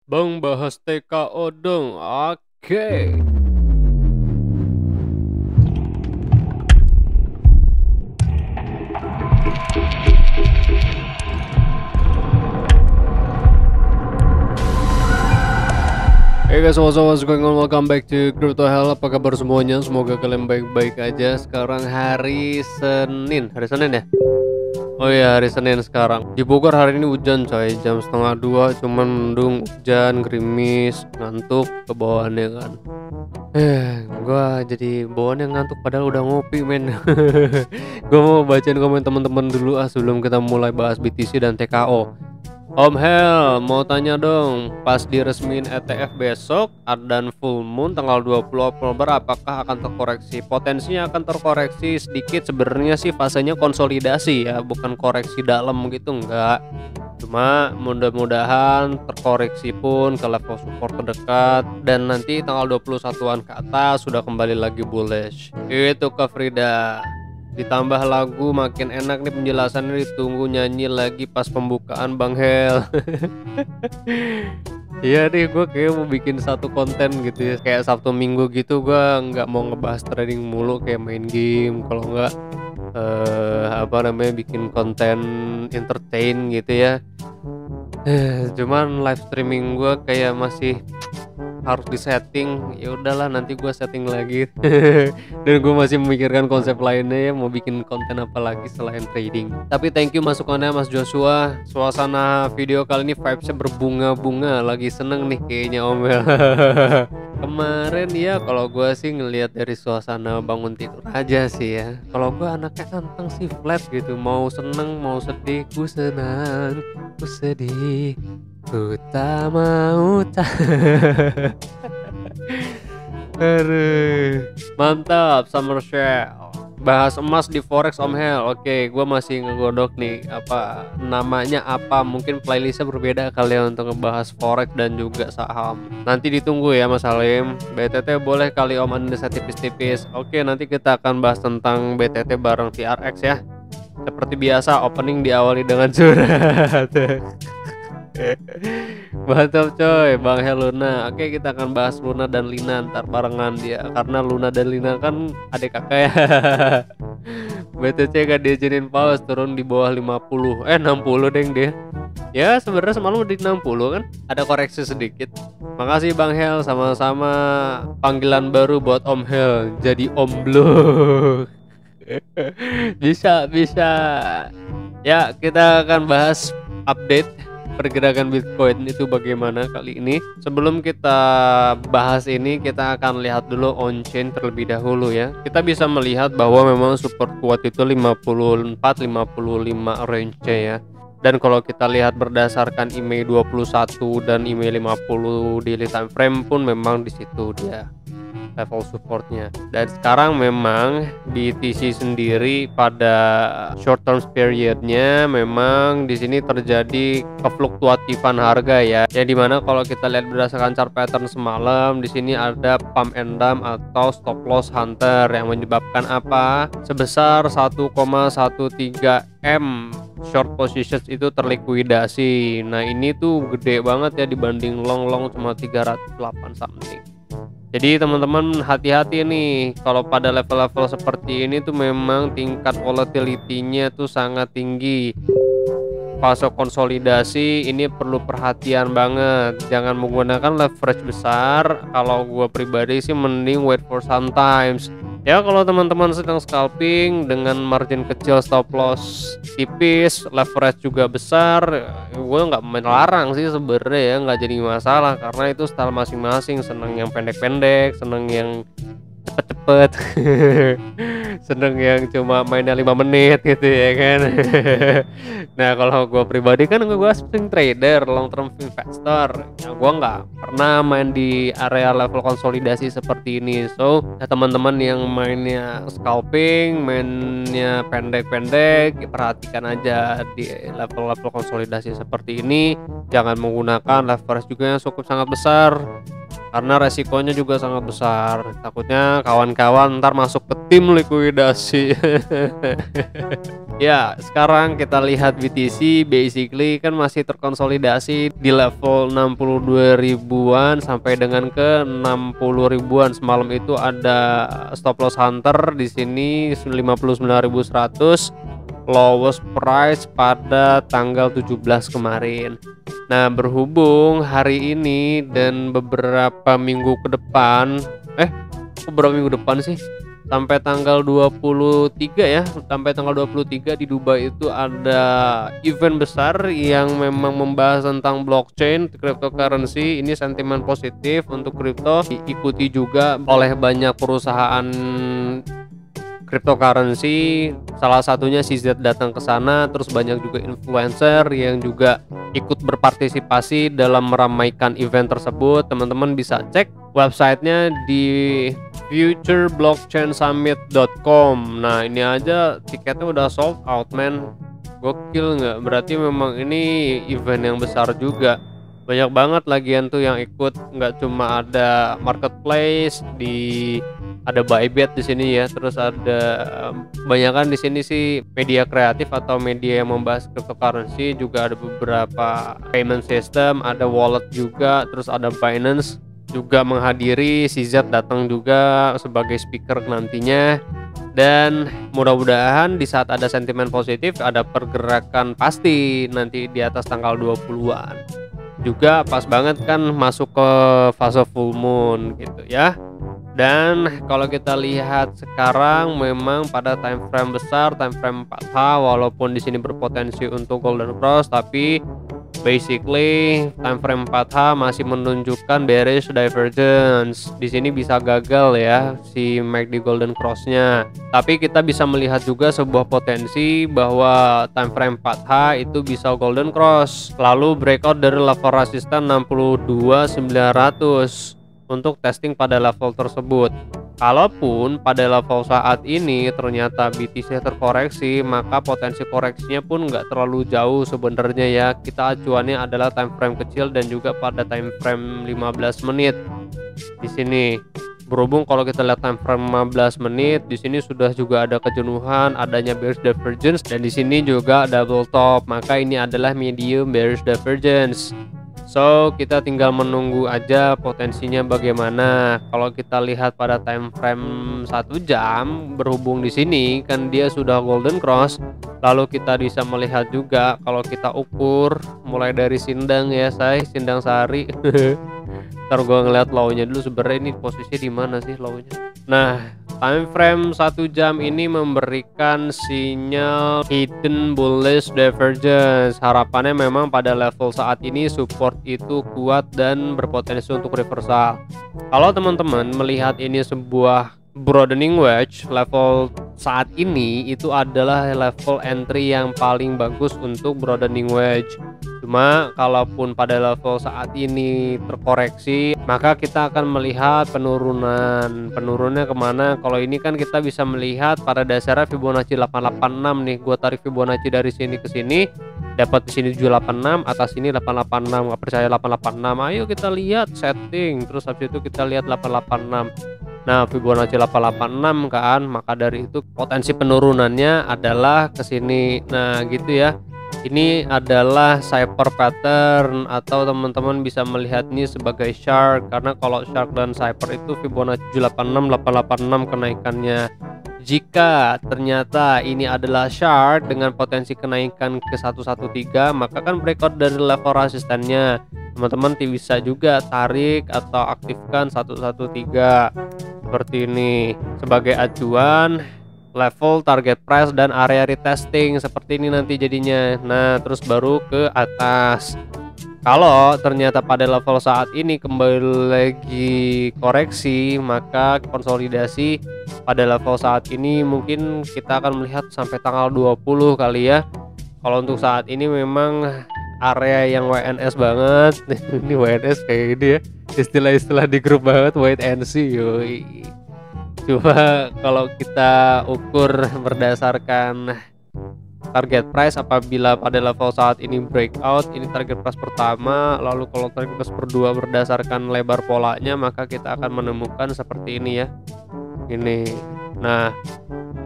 Bang bahas TKO dong. Oke. Hey guys, what's going on? Welcome back to Crypto Hell. Apa kabar semuanya? Semoga kalian baik-baik aja. Sekarang hari Senin. Hari Senin ya? Oh iya, hari Senin sekarang. Di Bogor hari ini hujan coy. Jam setengah 2 cuman mendung, hujan, gerimis, ngantuk, kebawaannya kan. Gua jadi bawaannya ngantuk padahal udah ngopi men. Gua mau bacain komen teman-teman dulu sebelum kita mulai bahas BTC dan TKO. Om Hel, mau tanya dong, pas diresmiin ETF besok dan full moon tanggal 20 Oktober apakah akan terkoreksi? Potensinya akan terkoreksi sedikit, sebenarnya sih fasenya konsolidasi ya, bukan koreksi dalam gitu enggak. Cuma mudah-mudahan terkoreksi pun ke level support terdekat dan nanti tanggal 21-an ke atas sudah kembali lagi bullish. Itu ke Frida. Ditambah lagu makin enak nih penjelasannya, ditunggu nyanyi lagi pas pembukaan Bang Hel. Iya nih, gue kayak mau bikin satu konten gitu ya, kayak Sabtu Minggu gitu. Gue nggak mau ngebahas trading mulu, kayak main game. Kalau nggak bikin konten entertain gitu ya. Cuman live streaming gue kayak masih harus disetting. Ya udahlah, nanti gue setting lagi. Dan gue masih memikirkan konsep lainnya ya, mau bikin konten apa lagi selain trading. Tapi thank you masukannya Mas Joshua. Suasana video kali ini vibesnya berbunga-bunga, lagi seneng nih kayaknya Om Bel. Kemarin ya kalau gue sih ngelihat dari suasana bangun tidur aja sih ya. Kalau gue anaknya anteng sih, flat gitu, mau seneng mau sedih. Ku senang, ku sedih, ku tak mau Aduh, mantap Summer Shell. Bahas emas di forex Om Hel. Oke, gue masih ngegodok nih apa namanya, apa mungkin playlistnya berbeda kali ya untuk ngebahas forex dan juga saham. Nanti ditunggu ya Mas Halim. BTT boleh kali Om analisa tipis-tipis. Oke, nanti kita akan bahas tentang BTT bareng TRX ya. Seperti biasa opening diawali dengan surat. Mantap coy, Bang Hel Luna. Oke, kita akan bahas Luna dan Lina ntar barengan dia, karena Luna dan Lina kan adik kakak ya. BTC gak diizinin pause, turun di bawah 50, 60 deng dia. Ya sebenarnya semalam di 60 kan, ada koreksi sedikit. Makasih Bang Hel, sama-sama. Panggilan baru buat Om Hel, jadi Om Blok. Bisa. Ya, kita akan bahas update pergerakan Bitcoin itu bagaimana kali ini. Sebelum kita bahas ini, kita akan lihat dulu on-chain terlebih dahulu ya. Kita bisa melihat bahwa memang support kuat itu 54-55 range ya. Dan kalau kita lihat berdasarkan IMA 21 dan IMA 50 daily time frame pun memang di situ dia level supportnya. Dan sekarang memang BTC sendiri pada short term periodnya memang di sini terjadi kefluktuatifan harga ya. Yang dimana kalau kita lihat berdasarkan chart pattern semalam, di sini ada pump and dump atau stop loss hunter yang menyebabkan apa? Sebesar 1,13 M short positions itu terlikuidasi. Nah ini tuh gede banget ya dibanding long cuma 308 something. Jadi teman-teman hati-hati nih, kalau pada level-level seperti ini tuh memang tingkat volatility-nya tuh sangat tinggi. Fase konsolidasi ini perlu perhatian banget, jangan menggunakan leverage besar. Kalau gue pribadi sih mending wait for sometimes ya. Kalau teman-teman sedang scalping dengan margin kecil, stop loss tipis, leverage juga besar, gue nggak melarang sih sebenarnya ya, nggak jadi masalah karena itu style masing-masing. Seneng yang pendek-pendek, seneng yang cepet-cepet, seneng yang cuma mainnya 5 menit gitu ya kan. Nah kalau gue pribadi kan gue swing trader, long term investor ya, gue nggak pernah main di area level konsolidasi seperti ini. So ya, teman-teman yang mainnya scalping, mainnya pendek-pendek, ya, perhatikan aja di level-level konsolidasi seperti ini. Jangan menggunakan leverage juga yang cukup sangat besar karena resikonya juga sangat besar. Takutnya kawan-kawan ntar masuk ke tim likuidasi. Ya, sekarang kita lihat BTC basically kan masih terkonsolidasi di level 62 ribuan sampai dengan ke 60 ribuan. Semalam itu ada stop loss hunter di sini 59.100, lowest price pada tanggal 17 kemarin. Nah, berhubung hari ini dan beberapa minggu ke depan, beberapa minggu depan sih, sampai tanggal 23 ya, sampai tanggal 23 di Dubai itu ada event besar yang memang membahas tentang blockchain, cryptocurrency. Ini sentimen positif untuk kripto, diikuti juga oleh banyak perusahaan cryptocurrency, salah satunya CZ datang ke sana, terus banyak juga influencer yang juga ikut berpartisipasi dalam meramaikan event tersebut. Teman-teman bisa cek websitenya di futureblockchainsummit.com. Nah, ini aja tiketnya udah sold out, man. Gokil nggak? Berarti memang ini event yang besar juga. Banyak banget lagian tuh yang ikut, nggak cuma ada marketplace, ada Bybit di sini ya, terus ada kebanyakan di sini sih media kreatif atau media yang membahas cryptocurrency, juga ada beberapa payment system, ada wallet juga, terus ada Binance juga menghadiri, CZ datang juga sebagai speaker nantinya. Dan mudah-mudahan di saat ada sentimen positif ada pergerakan pasti nanti di atas tanggal 20-an. Juga pas banget kan masuk ke fase full moon gitu ya. Dan kalau kita lihat sekarang memang pada time frame besar, time frame 4H, walaupun di sini berpotensi untuk golden cross, tapi basically time frame 4H masih menunjukkan bearish divergence. Di sini bisa gagal ya si MACD golden cross-nya. Tapi kita bisa melihat juga sebuah potensi bahwa time frame 4H itu bisa golden cross, lalu breakout dari level resisten 62.900 untuk testing pada level tersebut. Kalaupun pada level saat ini ternyata BTC terkoreksi, maka potensi koreksinya pun nggak terlalu jauh sebenarnya ya. Kita acuannya adalah time frame kecil dan juga pada time frame 15 menit. Di sini berhubung kalau kita lihat time frame 15 menit, di sini sudah juga ada kejenuhan, adanya bearish divergence, dan di sini juga double top, maka ini adalah medium bearish divergence. So kita tinggal menunggu aja potensinya bagaimana. Kalau kita lihat pada time frame 1 jam, berhubung di sini kan dia sudah golden cross, lalu kita bisa melihat juga kalau kita ukur mulai dari sindang ya, sindang sehari. Ntar gua ngeliat low-nya dulu, sebenarnya ini posisi di mana sih low-nya. Nah, time frame 1 jam ini memberikan sinyal hidden bullish divergence. Harapannya memang pada level saat ini support itu kuat dan berpotensi untuk reversal. Kalau teman-teman melihat ini sebuah broadening wedge, level saat ini itu adalah level entry yang paling bagus untuk broadening wedge. Cuma kalaupun pada level saat ini terkoreksi, maka kita akan melihat penurunnya kemana. Kalau ini kan kita bisa melihat pada dasarnya Fibonacci 886 nih. Gua tarik Fibonacci dari sini ke sini, dapat di sini 786, atas ini 886. Nggak percaya 886, ayo kita lihat setting, terus habis itu kita lihat 886. Nah, Fibonacci 886 kan, maka dari itu potensi penurunannya adalah ke sini. Nah, gitu ya. Ini adalah Cypher pattern, atau teman-teman bisa melihat ini sebagai shark, karena kalau shark dan Cypher itu Fibonacci 786 886 kenaikannya. Jika ternyata ini adalah shark dengan potensi kenaikan ke 113, maka kan breakout dari level resistennya. Teman-teman bisa juga tarik atau aktifkan 113 seperti ini sebagai acuan level target price dan area retesting seperti ini nanti jadinya. Nah, terus baru ke atas. Kalau ternyata pada level saat ini kembali lagi koreksi, maka konsolidasi pada level saat ini mungkin kita akan melihat sampai tanggal 20 kali ya. Kalau untuk saat ini memang area yang WNS banget. Ini WNS kayak gini ya, istilah-istilah di grup banget, wait and see yoi. Cuma kalau kita ukur berdasarkan target price, apabila pada level saat ini breakout, ini target price pertama, lalu kalau target price berdua berdasarkan lebar polanya, maka kita akan menemukan seperti ini ya, ini. Nah,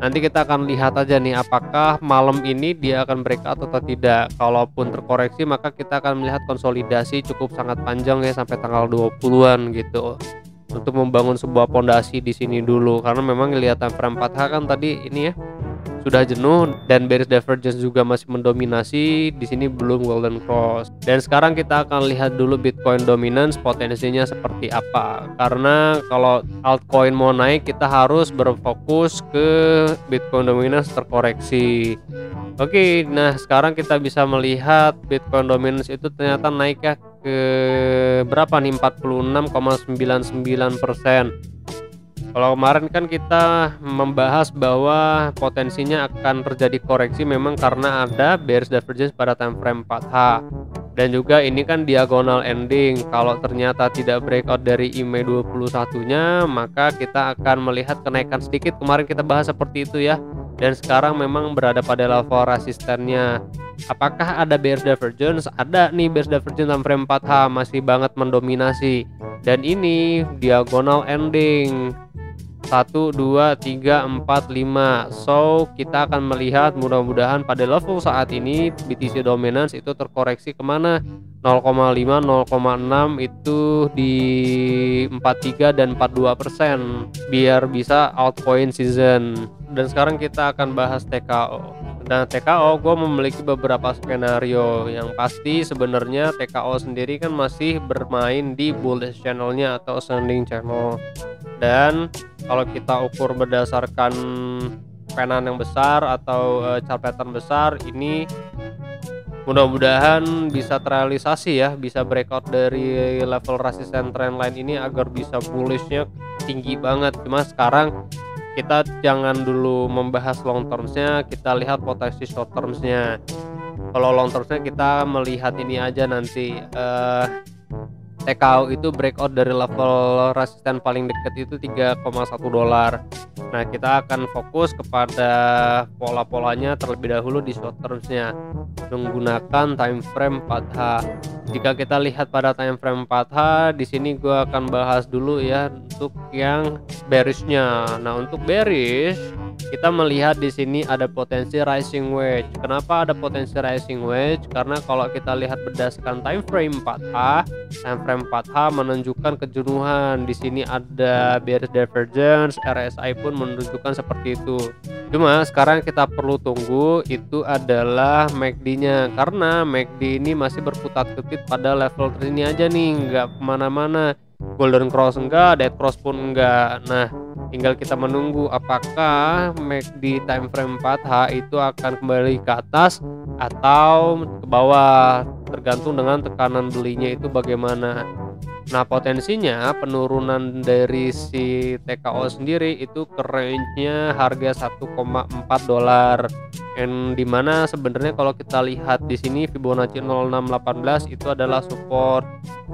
Nanti kita akan lihat aja nih apakah malam ini dia akan breakout atau tidak. Kalaupun terkoreksi maka kita akan melihat konsolidasi cukup sangat panjang ya sampai tanggal 20-an gitu. Untuk membangun sebuah pondasi di sini dulu karena memang lihat time frame 4H kan tadi ini ya sudah jenuh dan bearish divergence juga masih mendominasi di sini, belum golden cross. Dan sekarang kita akan lihat dulu Bitcoin dominance potensinya seperti apa, karena kalau altcoin mau naik kita harus berfokus ke Bitcoin dominance terkoreksi. Oke, nah sekarang kita bisa melihat Bitcoin dominance itu ternyata naik ya ke berapa nih, 46,99%. Kalau kemarin kan kita membahas bahwa potensinya akan terjadi koreksi memang karena ada bearish divergence pada time frame 4H. Dan juga ini kan diagonal ending. Kalau ternyata tidak breakout dari IMA 21-nya, maka kita akan melihat kenaikan sedikit. Kemarin kita bahas seperti itu ya. Dan sekarang memang berada pada level resistennya. Apakah ada bearish divergence? Ada nih bearish divergence time frame 4H masih banget mendominasi. Dan ini diagonal ending 1, 2, 3, 4, 5. So kita akan melihat mudah-mudahan pada level saat ini BTC dominance itu terkoreksi kemana, 0,5 0,6 itu di 43 dan 42% biar bisa altcoin season. Dan sekarang kita akan bahas TKO. Dan TKO gue memiliki beberapa skenario. Yang pasti sebenarnya TKO sendiri kan masih bermain di bullish channelnya atau ascending channel. Dan kalau kita ukur berdasarkan penan yang besar atau chart pattern besar, ini mudah-mudahan bisa terrealisasi ya, bisa breakout dari level resistance trendline ini agar bisa bullishnya tinggi banget. Cuma sekarang kita jangan dulu membahas long termsnya, kita lihat potensi short termsnya. Kalau long termsnya kita melihat ini aja nanti, TKO itu breakout dari level resisten paling dekat itu $3,1. Nah kita akan fokus kepada pola-polanya terlebih dahulu di short termsnya menggunakan time frame 4H. Jika kita lihat pada time frame 4H, di sini gua akan bahas dulu ya untuk yang bearishnya. Nah untuk bearish kita melihat di sini ada potensi rising wedge. Kenapa ada potensi rising wedge? Karena kalau kita lihat berdasarkan time frame 4H, time frame 4H menunjukkan kejenuhan. Di sini ada bearish divergence, RSI pun menunjukkan seperti itu. Cuma sekarang kita perlu tunggu itu adalah MACD-nya, karena MACD ini masih berkutat-kutit pada level tersini aja nih, nggak kemana-mana. Golden cross enggak, dead cross pun enggak. Nah tinggal kita menunggu apakah MACD time frame 4H itu akan kembali ke atas atau ke bawah, tergantung dengan tekanan belinya itu bagaimana. Nah potensinya penurunan dari si TKO sendiri itu ke range-nya harga $1,4, yang dimana sebenarnya kalau kita lihat di sini Fibonacci 0618 itu adalah support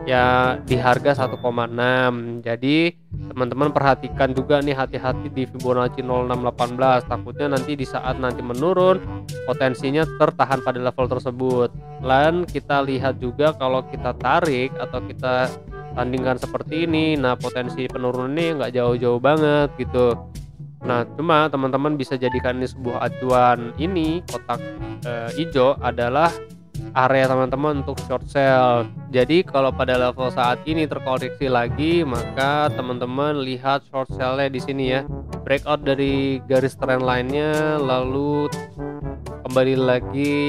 ya di harga 1,6. Jadi teman-teman perhatikan juga nih, hati-hati di Fibonacci 0618, takutnya nanti di saat nanti menurun potensinya tertahan pada level tersebut. Dan kita lihat juga kalau kita tarik atau kita tandingkan seperti ini, nah potensi penurunannya nggak jauh-jauh banget gitu. Nah cuma teman-teman bisa jadikan ini sebuah acuan. Ini kotak hijau adalah area teman-teman untuk short sell. Jadi kalau pada level saat ini terkoreksi lagi, maka teman-teman lihat short sell-nya di sini ya, breakout dari garis trend line-nya, lalu kembali lagi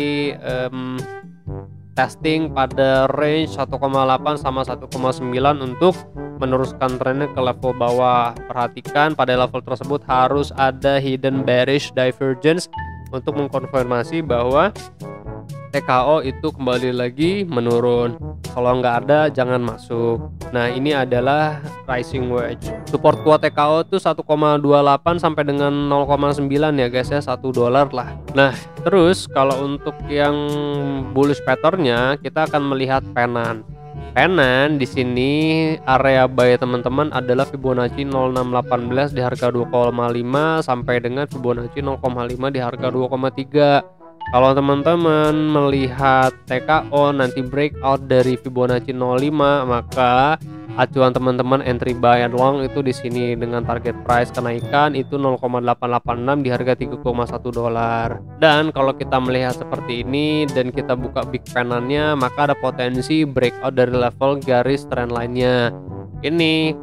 testing pada range 1,8 sama 1,9 untuk meneruskan trennya ke level bawah. Perhatikan pada level tersebut harus ada hidden bearish divergence untuk mengkonfirmasi bahwa TKO itu kembali lagi menurun. Kalau nggak ada jangan masuk. Nah ini adalah rising wedge. Support kuat TKO itu 1,28 sampai dengan 0,9 ya guys ya, $1 lah. Nah terus kalau untuk yang bullish patternnya kita akan melihat penan. Penan di sini area buy teman-teman adalah Fibonacci 0618 di harga 2,5 sampai dengan Fibonacci 0,5 di harga 2,3. Kalau teman-teman melihat TKO nanti breakout dari Fibonacci 05, maka acuan teman-teman entry buy and long itu di sini dengan target price kenaikan itu 0,886 di harga 3,1 dolar. Dan kalau kita melihat seperti ini dan kita buka big panelnya, maka ada potensi breakout dari level garis trend line-nya. Ini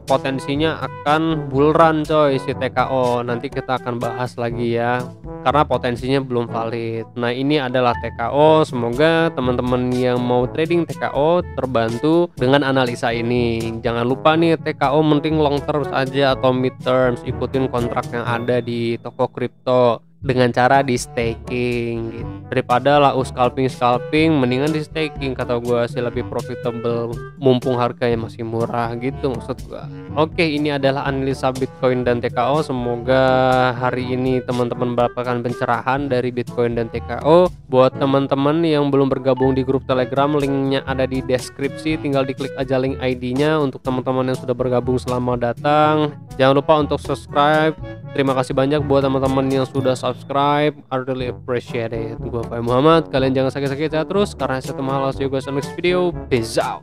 potensinya akan bull run coy si TKO. Nanti kita akan bahas lagi ya, karena potensinya belum valid. Nah, ini adalah TKO. Semoga teman-teman yang mau trading TKO terbantu dengan analisa ini. Jangan lupa nih, TKO mending long term aja atau mid terms, ikutin kontrak yang ada di toko kripto dengan cara di staking gitu. Daripada lau scalping mendingan di staking, kata gua sih lebih profitable mumpung harganya masih murah gitu maksud gua. Oke, ini adalah analisa Bitcoin dan TKO. Semoga hari ini teman-teman mendapatkan pencerahan dari Bitcoin dan TKO. Buat teman-teman yang belum bergabung di grup Telegram, linknya ada di deskripsi, tinggal diklik aja link ID-nya. Untuk teman-teman yang sudah bergabung, selamat datang. Jangan lupa untuk subscribe. Terima kasih banyak buat teman-teman yang sudah subscribe, I really appreciate it. Gua Fai Muhammad, kalian jangan sakit-sakit sehat terus, karena saya mahal. See you guys on next video, peace out.